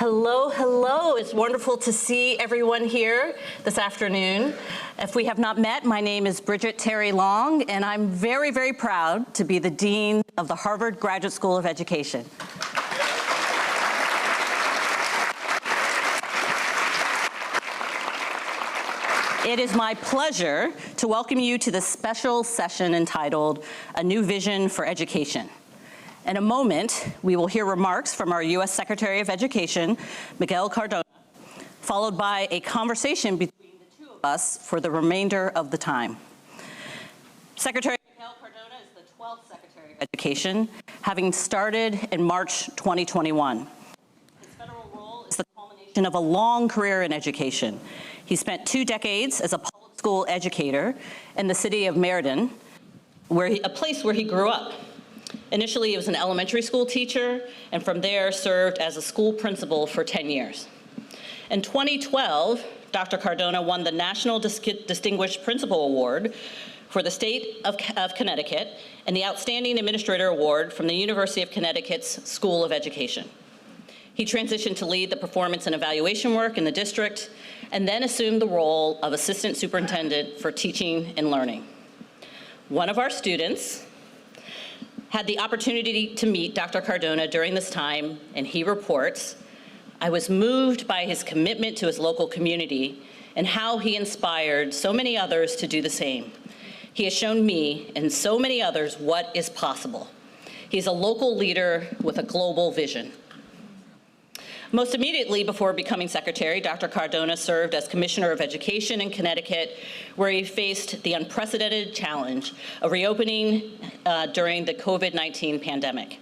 Hello, hello. It's wonderful to see everyone here this afternoon. If we have not met, my name is Bridget Terry Long, and I'm very, very proud to be the Dean of the Harvard Graduate School of Education. It is my pleasure to welcome you to this special session entitled A New Vision for Education. In a moment, we will hear remarks from our U.S. Secretary of Education, Miguel Cardona, followed by a conversation between the two of us for the remainder of the time. Secretary Miguel Cardona is the 12th Secretary of Education, having started in March 2021. His federal role is the culmination of a long career in education. He spent 2 decades as a public school educator in the city of Meriden, a place where he grew up. Initially, he was an elementary school teacher, and from there served as a school principal for 10 years. In 2012, Dr. Cardona won the National Distinguished Principal Award for the state of Connecticut and the Outstanding Administrator Award from the University of Connecticut's School of Education. He transitioned to lead the performance and evaluation work in the district, and then assumed the role of Assistant Superintendent for Teaching and Learning. One of our students had the opportunity to meet Dr. Cardona during this time, and he reports, "I was moved by his commitment to his local community and how he inspired so many others to do the same. He has shown me and so many others what is possible. He's a local leader with a global vision." Most immediately before becoming secretary, Dr. Cardona served as Commissioner of Education in Connecticut, where he faced the unprecedented challenge of reopening during the COVID-19 pandemic.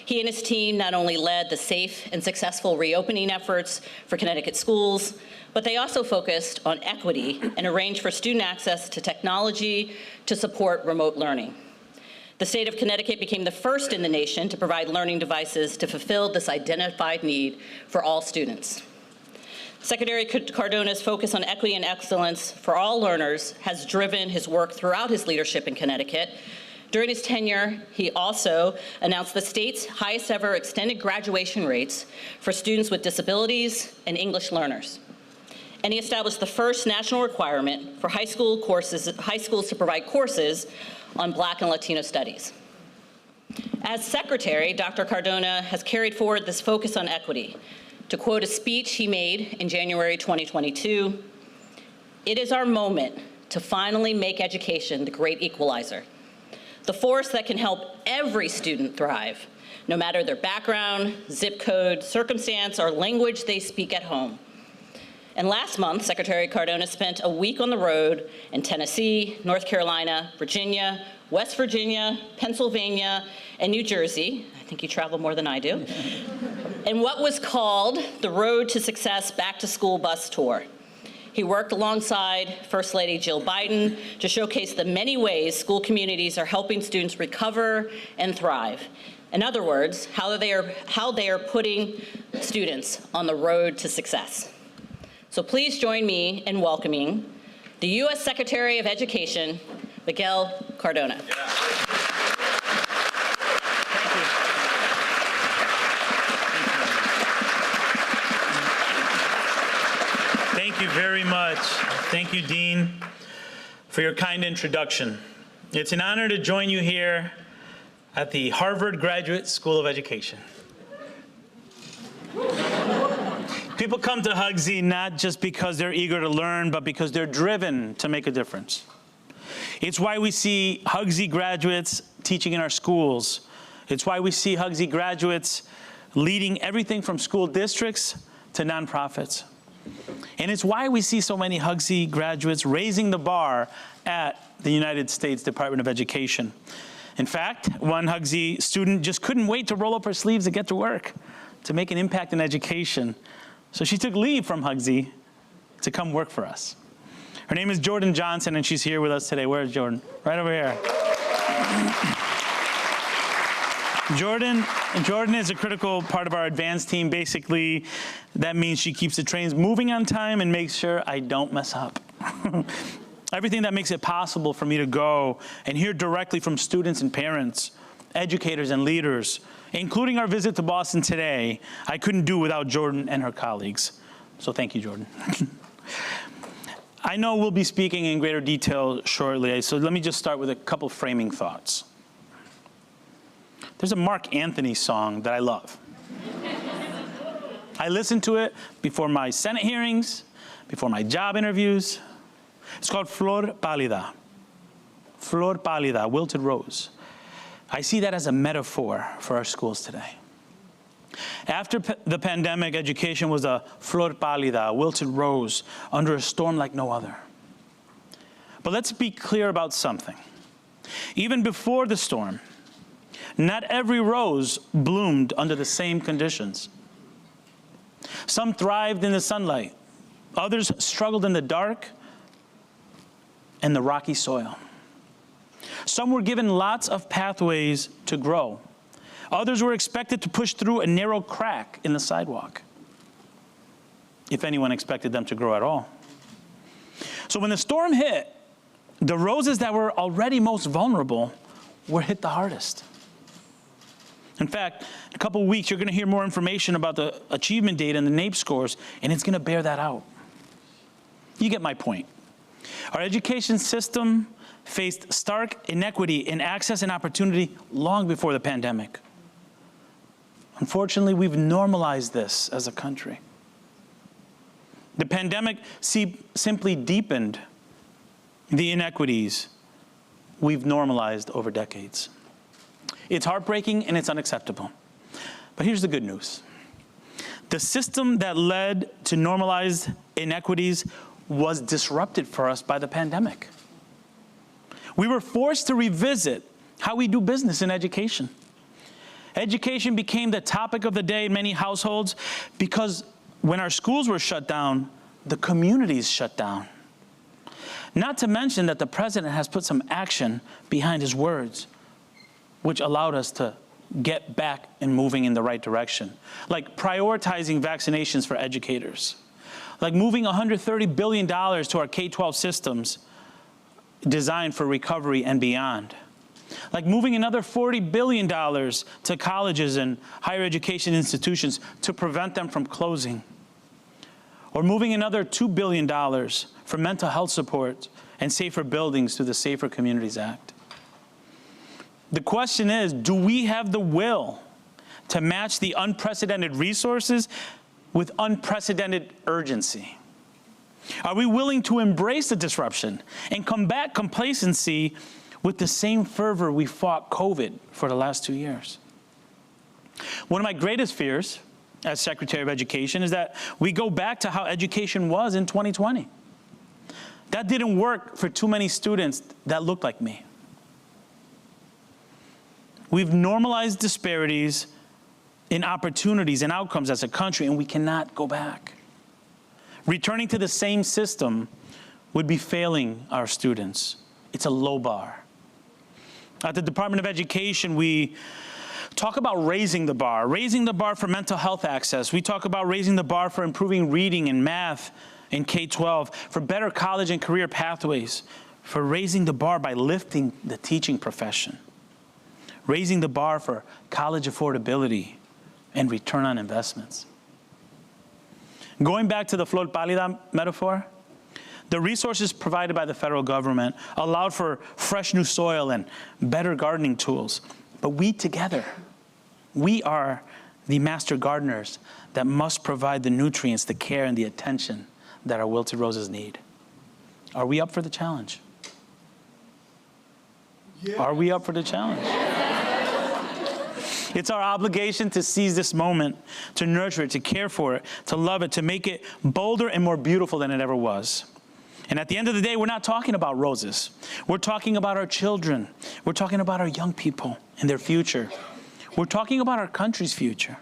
He and his team not only led the safe and successful reopening efforts for Connecticut schools, but they also focused on equity and arranged for student access to technology to support remote learning. The state of Connecticut became the first in the nation to provide learning devices to fulfill this identified need for all students. Secretary Cardona's focus on equity and excellence for all learners has driven his work throughout his leadership in Connecticut. During his tenure, he also announced the state's highest ever extended graduation rates for students with disabilities and English learners. And he established the first national requirement for high schools to provide courses on Black and Latino studies. As secretary, Dr. Cardona has carried forward this focus on equity. To quote a speech he made in January 2022, "It is our moment to finally make education the great equalizer, the force that can help every student thrive, no matter their background, zip code, circumstance, or language they speak at home." And last month, Secretary Cardona spent a week on the road in Tennessee, North Carolina, Virginia, West Virginia, Pennsylvania, and New Jersey. I think you travel more than I do. In what was called the Road to Success Back to School Bus Tour. He worked alongside First Lady Jill Biden to showcase the many ways school communities are helping students recover and thrive. In other words, how they are putting students on the road to success. So please join me in welcoming the U.S. Secretary of Education, Miguel Cardona. Thank you very much. Thank you, Dean, for your kind introduction. It's an honor to join you here at the Harvard Graduate School of Education. People come to HGSE not just because they're eager to learn, but because they're driven to make a difference. It's why we see HGSE graduates teaching in our schools. It's why we see HGSE graduates leading everything from school districts to nonprofits. And it's why we see so many HGSE graduates raising the bar at the United States Department of Education. In fact, one HGSE student just couldn't wait to roll up her sleeves and get to work to make an impact in education. So she took leave from HGSE to come work for us. Her name is Jordan Johnson, and she's here with us today. Where's Jordan? Right over here. Jordan is a critical part of our advanced team. Basically, that means she keeps the trains moving on time and makes sure I don't mess up. Everything that makes it possible for me to go and hear directly from students and parents, educators and leaders, including our visit to Boston today, I couldn't do without Jordan and her colleagues. So thank you, Jordan. I know we'll be speaking in greater detail shortly, so let me just start with a couple framing thoughts. There's a Mark Anthony song that I love. I listen to it before my Senate hearings, before my job interviews. It's called Flor Pálida. Flor Pálida, wilted rose. I see that as a metaphor for our schools today. After the pandemic, education was a flor pálida, a wilted rose, under a storm like no other. But let's be clear about something. Even before the storm, not every rose bloomed under the same conditions. Some thrived in the sunlight. Others struggled in the dark and the rocky soil. Some were given lots of pathways to grow. Others were expected to push through a narrow crack in the sidewalk, if anyone expected them to grow at all. So when the storm hit, the roses that were already most vulnerable were hit the hardest. In fact, in a couple of weeks, you're going to hear more information about the achievement data and the NAEP scores, and it's going to bear that out. You get my point. Our education system faced stark inequity in access and opportunity long before the pandemic. Unfortunately, we've normalized this as a country. The pandemic simply deepened the inequities we've normalized over decades. It's heartbreaking and it's unacceptable. But here's the good news. The system that led to normalized inequities was disrupted for us by the pandemic. We were forced to revisit how we do business in education. Education became the topic of the day in many households because when our schools were shut down, the communities shut down. Not to mention that the president has put some action behind his words, which allowed us to get back and moving in the right direction, like prioritizing vaccinations for educators, like moving $130 billion to our K-12 systems designed for recovery and beyond, like moving another $40 billion to colleges and higher education institutions to prevent them from closing, or moving another $2 billion for mental health support and safer buildings through the Safer Communities Act. The question is, do we have the will to match the unprecedented resources with unprecedented urgency? Are we willing to embrace the disruption and combat complacency with the same fervor we fought COVID for the last 2 years? One of my greatest fears as Secretary of Education is that we go back to how education was in 2020. That didn't work for too many students that looked like me. We've normalized disparities in opportunities and outcomes as a country, and we cannot go back. Returning to the same system would be failing our students. It's a low bar. At the Department of Education, we talk about raising the bar for mental health access. We talk about raising the bar for improving reading and math in K-12, for better college and career pathways, for raising the bar by lifting the teaching profession, raising the bar for college affordability and return on investments. Going back to the flor pálida metaphor, the resources provided by the federal government allowed for fresh new soil and better gardening tools. But we together, we are the master gardeners that must provide the nutrients, the care, and the attention that our wilted roses need. Are we up for the challenge? Yeah. Are we up for the challenge? It's our obligation to seize this moment, to nurture it, to care for it, to love it, to make it bolder and more beautiful than it ever was. And at the end of the day, we're not talking about roses. We're talking about our children. We're talking about our young people and their future. We're talking about our country's future.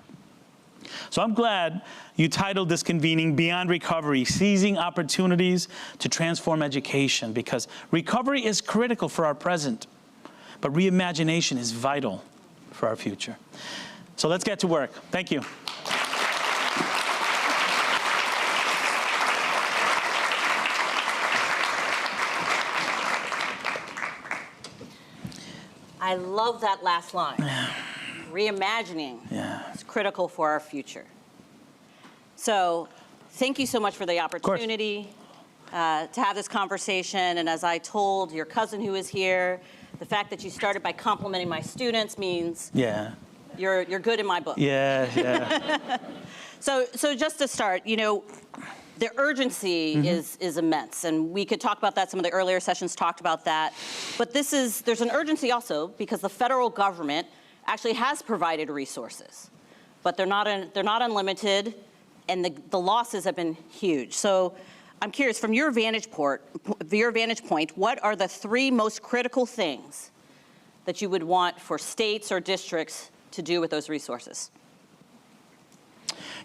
So I'm glad you titled this convening Beyond Recovery, Seizing Opportunities to Transform Education, because recovery is critical for our present, but reimagination is vital for our future. So let's get to work. Thank you. I love that last line. Reimagining. Yeah. It's critical for our future. So thank you so much for the opportunity to have this conversation. And as I told your cousin who is here, the fact that you started by complimenting my students means you're good in my book. Yeah. So just to start, you know, the urgency is immense, and we could talk about that. Some of the earlier sessions talked about that. But there's an urgency also because the federal government actually has provided resources, but they're not unlimited, and the losses have been huge. So I'm curious, from your vantage point, what are the 3 most critical things that you would want for states or districts to do with those resources?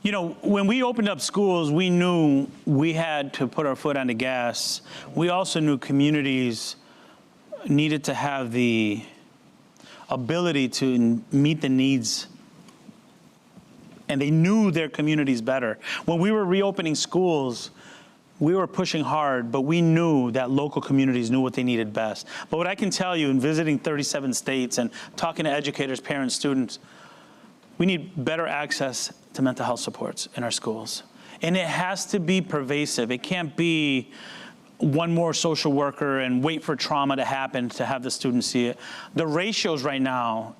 You know, when we opened up schools, we knew we had to put our foot on the gas. We also knew communities needed to have the ability to meet the needs, and they knew their communities better. When we were reopening schools, we were pushing hard, but we knew that local communities knew what they needed best. But what I can tell you in visiting 37 states and talking to educators, parents, students, we need better access to mental health supports in our schools. And it has to be pervasive. It can't be one more social worker and wait for trauma to happen to have the students see it. The ratios right now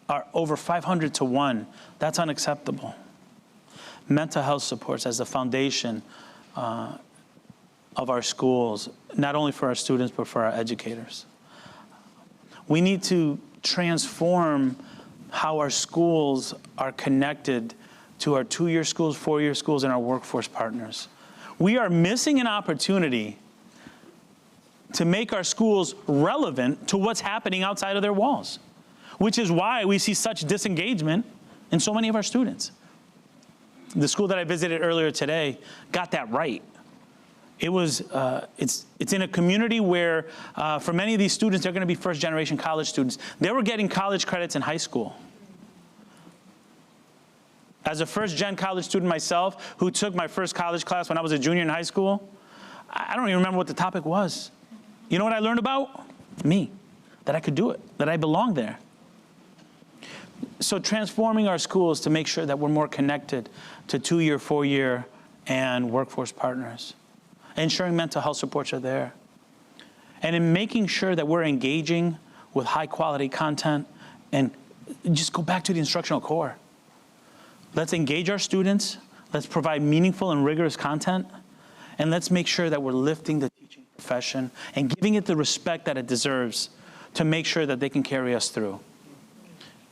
are over 500 to 1. That's unacceptable. Mental health supports as the foundation of our schools, not only for our students, but for our educators. We need to transform how our schools are connected to our 2-year schools, 4-year schools, and our workforce partners. We are missing an opportunity to make our schools relevant to what's happening outside of their walls, which is why we see such disengagement in so many of our students. The school that I visited earlier today got that right. It was, it's in a community where for many of these students, they're gonna be first-generation college students. They were getting college credits in high school. As a first-gen college student myself, who took my first college class when I was a junior in high school, I don't even remember what the topic was. You know what I learned about? Me, that I could do it, that I belonged there. So transforming our schools to make sure that we're more connected to 2-year, 4-year, and workforce partners. Ensuring mental health supports are there. And in making sure that we're engaging with high-quality content, and just go back to the instructional core. Let's engage our students, let's provide meaningful and rigorous content, and let's make sure that we're lifting the teaching profession and giving it the respect that it deserves to make sure that they can carry us through.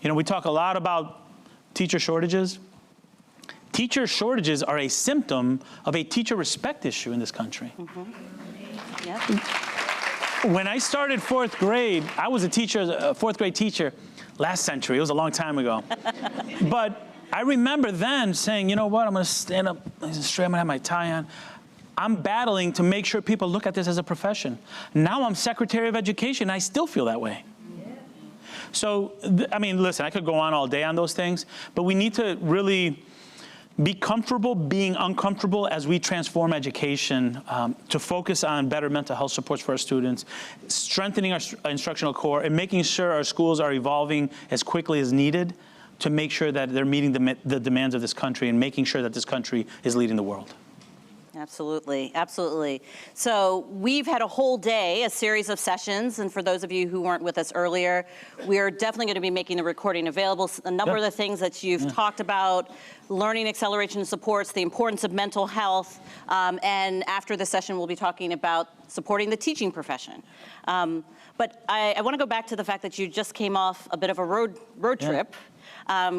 You know, we talk a lot about teacher shortages. Teacher shortages are a symptom of a teacher respect issue in this country. Yep. When I started 4th grade, I was a teacher, a 4th grade teacher last century. It was a long time ago. But I remember then saying, you know what, I'm gonna stand up straight, I'm gonna have my tie on. I'm battling to make sure people look at this as a profession. Now I'm Secretary of Education, and I still feel that way. Yeah. So, I mean, listen, I could go on all day on those things, but we need to really be comfortable being uncomfortable as we transform education to focus on better mental health supports for our students, strengthening our instructional core, and making sure our schools are evolving as quickly as needed to make sure that they're meeting the demands of this country and making sure that this country is leading the world. Absolutely, absolutely. So we've had a whole day, a series of sessions, and for those of you who weren't with us earlier, we are definitely going to be making the recording available. A number of the things that you've talked about, learning acceleration supports, the importance of mental health, and after the session we'll be talking about supporting the teaching profession. But I want to go back to the fact that you just came off a bit of a road trip.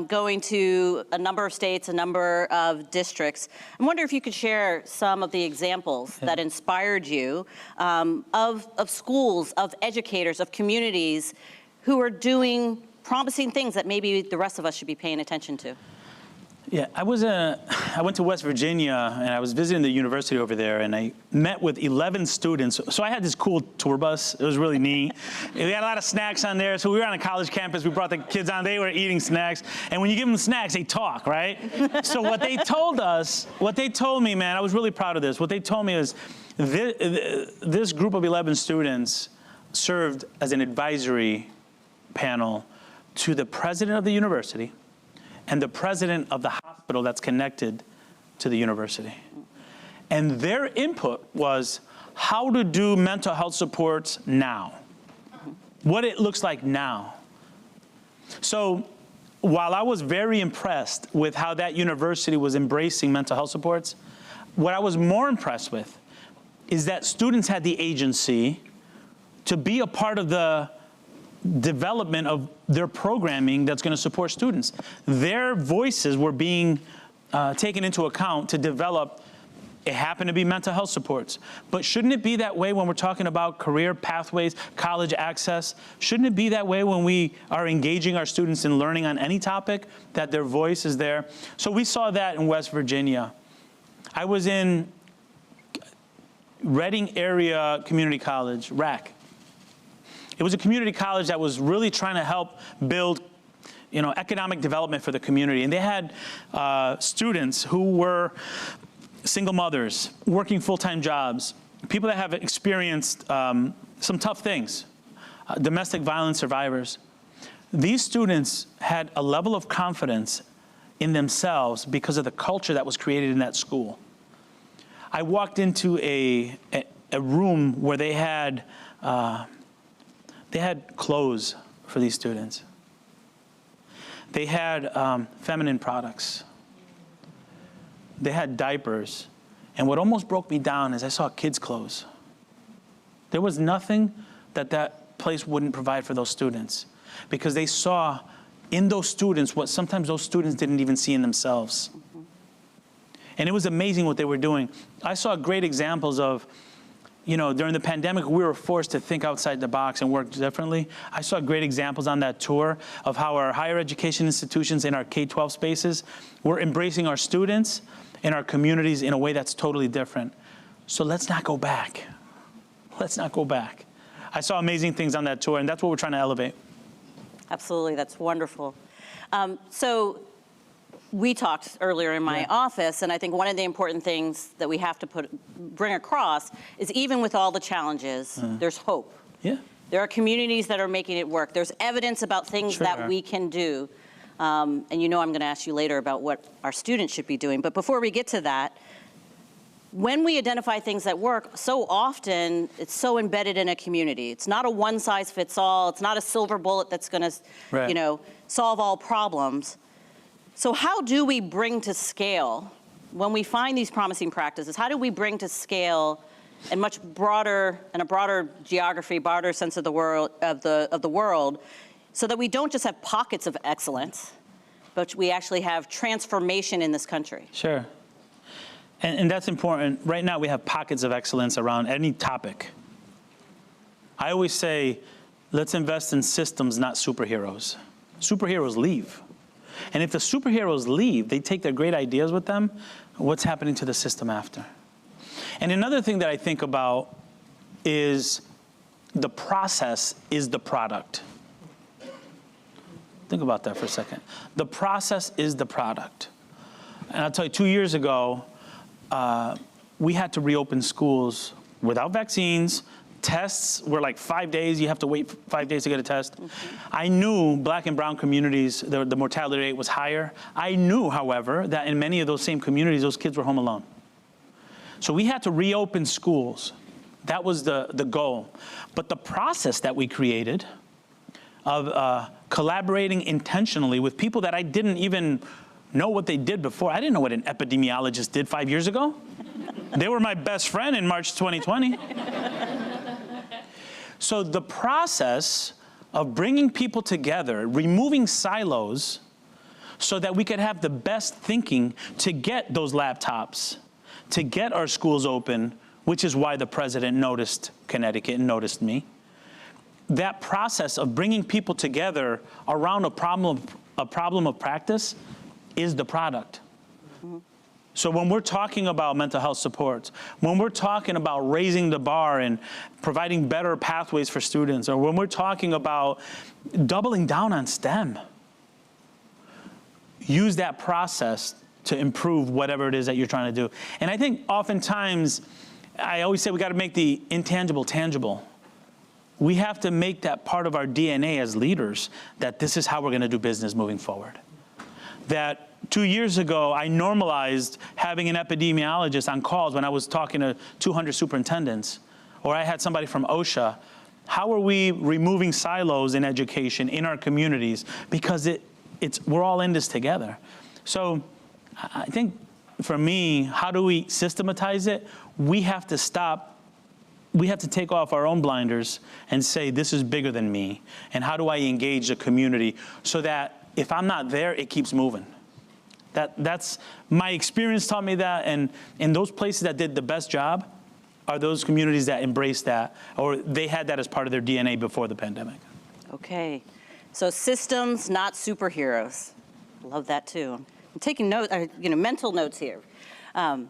Going to a number of states, a number of districts. I wonder if you could share some of the examples that inspired you of schools, of educators, of communities who are doing promising things that maybe the rest of us should be paying attention to. Yeah, I went to West Virginia, and I was visiting the university over there, and I met with 11 students. So I had this cool tour bus. It was really neat. We had a lot of snacks on there. So we were on a college campus. We brought the kids on. They were eating snacks. And when you give them snacks, they talk, right? So what they told me, man, I was really proud of this. What they told me is this group of 11 students served as an advisory panel to the president of the university and the president of the hospital that's connected to the university. And their input was how to do mental health supports now, what it looks like now. So while I was very impressed with how that university was embracing mental health supports, what I was more impressed with is that students had the agency to be a part of the development of their programming that's going to support students. Their voices were being taken into account to develop. It happened to be mental health supports. But shouldn't it be that way when we're talking about career pathways, college access? Shouldn't it be that way when we are engaging our students in learning on any topic, that their voice is there? So we saw that in West Virginia. I was in Reading Area Community College, RAC. It was a community college that was really trying to help build, economic development for the community. And they had students who were single mothers, working full-time jobs, people that have experienced some tough things, domestic violence survivors. These students had a level of confidence in themselves because of the culture that was created in that school. I walked into a room where they had clothes for these students. They had feminine products. They had diapers. And what almost broke me down is I saw kids' clothes. There was nothing that place wouldn't provide for those students, because they saw in those students what sometimes those students didn't even see in themselves. And it was amazing what they were doing. I saw great examples of, during the pandemic, we were forced to think outside the box and work differently. I saw great examples on that tour of how our higher education institutions in our K-12 spaces were embracing our students and our communities in a way that's totally different. So let's not go back. Let's not go back. I saw amazing things on that tour, and that's what we're trying to elevate. Absolutely, that's wonderful. So we talked earlier in my office, and I think one of the important things that we have to bring across is even with all the challenges, there's hope. Yeah. There are communities that are making it work. There's evidence about things that we can do. And I'm going to ask you later about what our students should be doing. But before we get to that, when we identify things that work, so often it's so embedded in a community. It's not a one-size-fits-all. It's not a silver bullet that's going to, solve all problems. So how do we bring to scale, when we find these promising practices, how do we bring to scale and much broader, and a broader geography, broader sense of the world, of the world, so that we don't just have pockets of excellence, but we actually have transformation in this country? Sure. And that's important. Right now we have pockets of excellence around any topic. I always say, let's invest in systems, not superheroes. Superheroes leave. And if the superheroes leave, they take their great ideas with them, what's happening to the system after? And another thing that I think about is the process is the product. Think about that for a second. The process is the product. And I'll tell you, 2 years ago, we had to reopen schools without vaccines. Tests were like 5 days. You have to wait 5 days to get a test. I knew Black and brown communities, the mortality rate was higher. I knew, however, that in many of those same communities, those kids were home alone. So we had to reopen schools. That was the goal. But the process that we created of collaborating intentionally with people that I didn't even know what they did before. I didn't know what an epidemiologist did 5 years ago. They were my best friend in March 2020. So the process of bringing people together, removing silos so that we could have the best thinking to get those laptops, to get our schools open, which is why the president noticed Connecticut and noticed me. That process of bringing people together around a problem of practice is the product. So when we're talking about mental health supports, when we're talking about raising the bar and providing better pathways for students, or when we're talking about doubling down on STEM, use that process to improve whatever it is that you're trying to do. And I think oftentimes, I always say we got to make the intangible tangible. we have to make that part of our DNA as leaders, that this is how we're going to do business moving forward. That 2 years ago, I normalized having an epidemiologist on calls when I was talking to 200 superintendents, or I had somebody from OSHA. How are we removing silos in education in our communities? Because we're all in this together. So I think for me, how do we systematize it? We have to stop. We have to take off our own blinders and say, this is bigger than me. And how do I engage the community so that if I'm not there, it keeps moving? That's my experience taught me that. And in those places that did the best job are those communities that embraced that, or they had that as part of their DNA before the pandemic. Okay, so systems, not superheroes. Love that too. I'm taking notes, mental notes here. But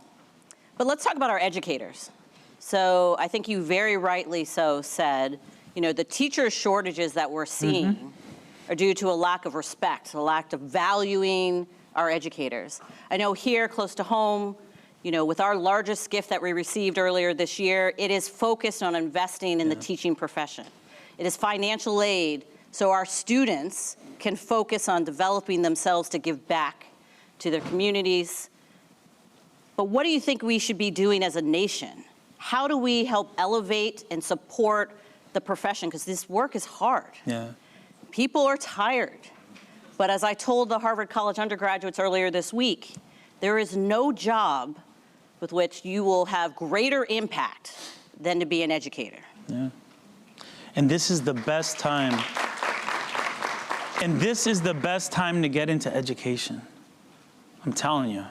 let's talk about our educators. So I think you very rightly so said, the teacher shortages that we're seeing are due to a lack of respect, a lack of valuing our educators. I know here close to home, with our largest gift that we received earlier this year, it is focused on investing in the teaching profession. It is financial aid so our students can focus on developing themselves to give back to their communities. But what do you think we should be doing as a nation? How do we help elevate and support the profession? Because this work is hard. Yeah. People are tired. But as I told the Harvard College undergraduates earlier this week, there is no job with which you will have greater impact than to be an educator. Yeah. And this is the best time. And this is the best time to get into education. I'm telling you,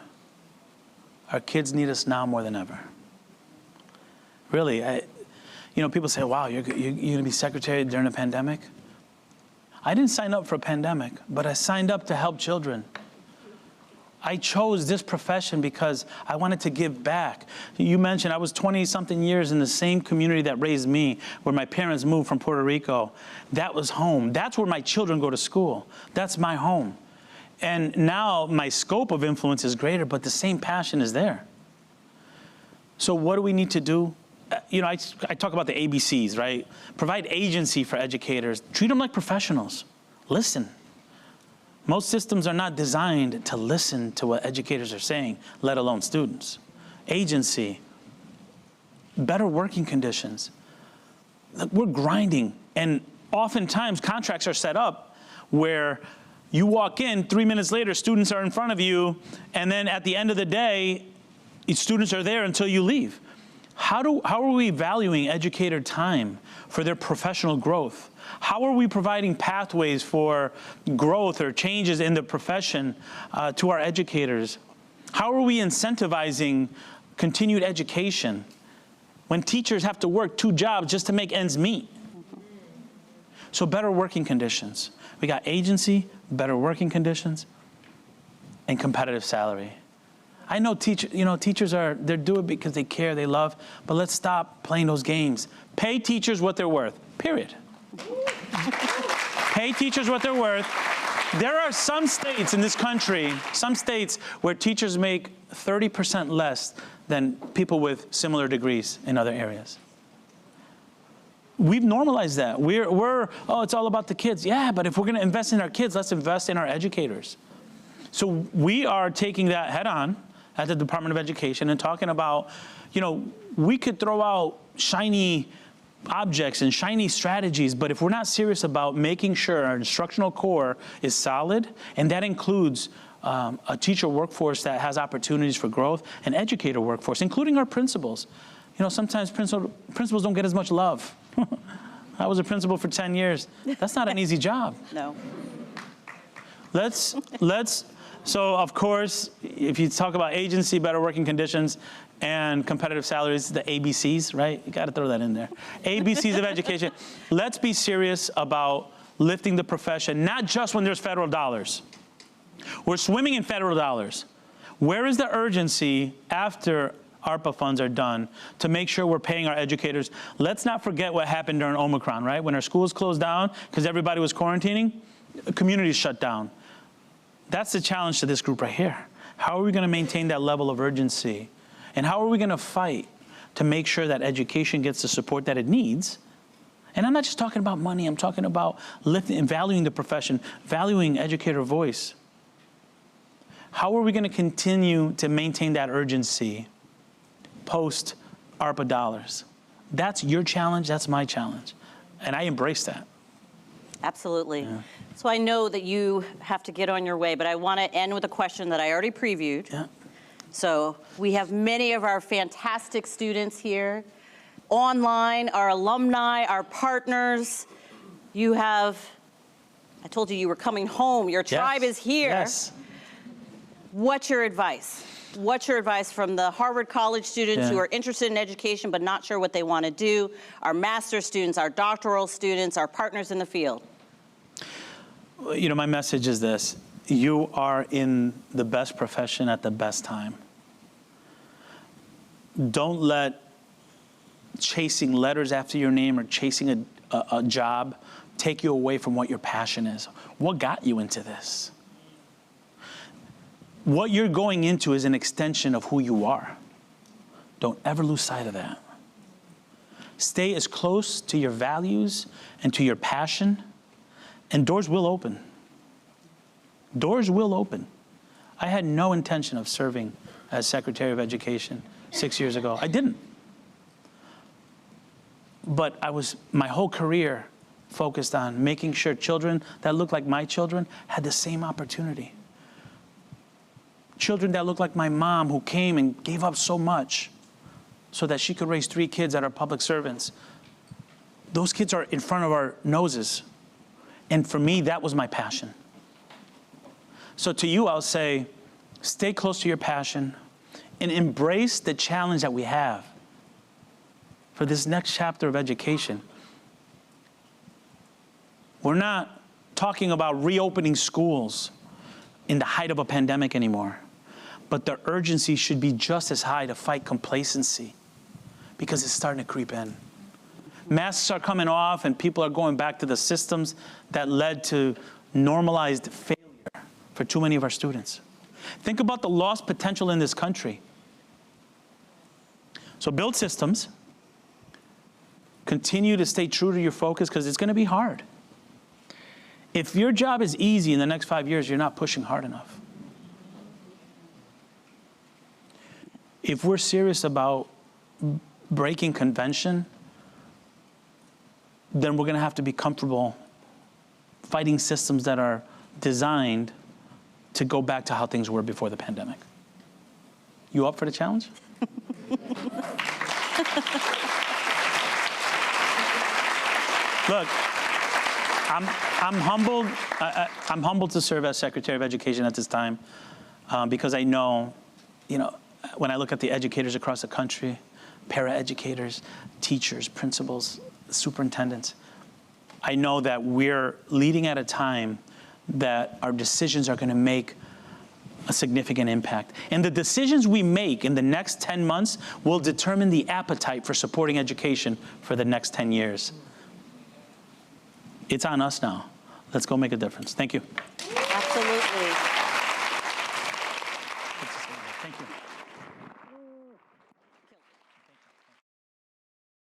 our kids need us now more than ever. Really, people say, wow, you're going to be secretary during a pandemic? I didn't sign up for a pandemic, but I signed up to help children. I chose this profession because I wanted to give back. You mentioned I was 20-something years in the same community that raised me, where my parents moved from Puerto Rico. That was home. That's where my children go to school. That's my home. And now my scope of influence is greater, but the same passion is there. So what do we need to do? I talk about the ABCs, right? Provide agency for educators. Treat them like professionals. Listen. Most systems are not designed to listen to what educators are saying, let alone students. Agency. Better working conditions. Look, we're grinding. And oftentimes contracts are set up where you walk in, 3 minutes later, students are in front of you, and then at the end of the day, students are there until you leave. How are we valuing educator time for their professional growth? How are we providing pathways for growth or changes in the profession to our educators? How are we incentivizing continued education when teachers have to work 2 jobs just to make ends meet? So better working conditions. We got agency, better working conditions, and competitive salary. I know teachers they're doing it because they care, they love, but let's stop playing those games. Pay teachers what they're worth, period. Pay teachers what they're worth. There are some states in this country, some states where teachers make 30% less than people with similar degrees in other areas. We've normalized that. It's all about the kids. Yeah, but if we're going to invest in our kids, let's invest in our educators. So we are taking that head on at the Department of Education and talking about, we could throw out shiny objects and shiny strategies, but if we're not serious about making sure our instructional core is solid, and that includes a teacher workforce that has opportunities for growth, an educator workforce, including our principals. Sometimes principals don't get as much love. I was a principal for 10 years. That's not an easy job. No. So of course, if you talk about agency, better working conditions, and competitive salaries, the ABCs, right? You got to throw that in there. ABCs of education. Let's be serious about lifting the profession, not just when there's federal dollars. We're swimming in federal dollars. Where is the urgency after ARPA funds are done to make sure we're paying our educators? Let's not forget what happened during Omicron, right? When our schools closed down because everybody was quarantining, communities shut down. That's the challenge to this group right here. How are we going to maintain that level of urgency? And how are we going to fight to make sure that education gets the support that it needs And I'm not just talking about money, I'm talking about lifting and valuing the profession, valuing educator voice. How are we going to continue to maintain that urgency post ARPA dollars? That's your challenge, that's my challenge. And I embrace that. Absolutely. Yeah. So I know that you have to get on your way, but I want to end with a question that I already previewed. Yeah. So we have many of our fantastic students here, online, our alumni, our partners. You have, I told you you were coming home. Your tribe is here. Yes. What's your advice? What's your advice from the Harvard College students who are interested in education but not sure what they want to do, our master's students, our doctoral students, our partners in the field? You know, my message is this. You are in the best profession at the best time. Don't let chasing letters after your name or chasing a job take you away from what your passion is. What got you into this? What you're going into is an extension of who you are. Don't ever lose sight of that. Stay as close to your values and to your passion, and doors will open. Doors will open. I had no intention of serving as Secretary of Education 6 years ago. I didn't. But my whole career focused on making sure children that look like my children had the same opportunity. Children that look like my mom, who came and gave up so much so that she could raise 3 kids that are public servants. Those kids are in front of our noses. And for me, that was my passion. So to you, I'll say, stay close to your passion and embrace the challenge that we have for this next chapter of education. We're not talking about reopening schools in the height of a pandemic anymore. But the urgency should be just as high to fight complacency, because it's starting to creep in. Masks are coming off and people are going back to the systems that led to normalized failure for too many of our students. Think about the lost potential in this country. So build systems, continue to stay true to your focus, because it's going to be hard. If your job is easy in the next 5 years, you're not pushing hard enough. If we're serious about breaking convention, then we're going to have to be comfortable fighting systems that are designed to go back to how things were before the pandemic. You up for the challenge? Look, I'm humbled. I'm humbled to serve as Secretary of Education at this time, because I know, when I look at the educators across the country, paraeducators, teachers, principals, superintendents, I know that we're leading at a time that our decisions are going to make a significant impact. And the decisions we make in the next 10 months will determine the appetite for supporting education for the next 10 years. It's on us now. Let's go make a difference. Thank you. Absolutely. Thank you.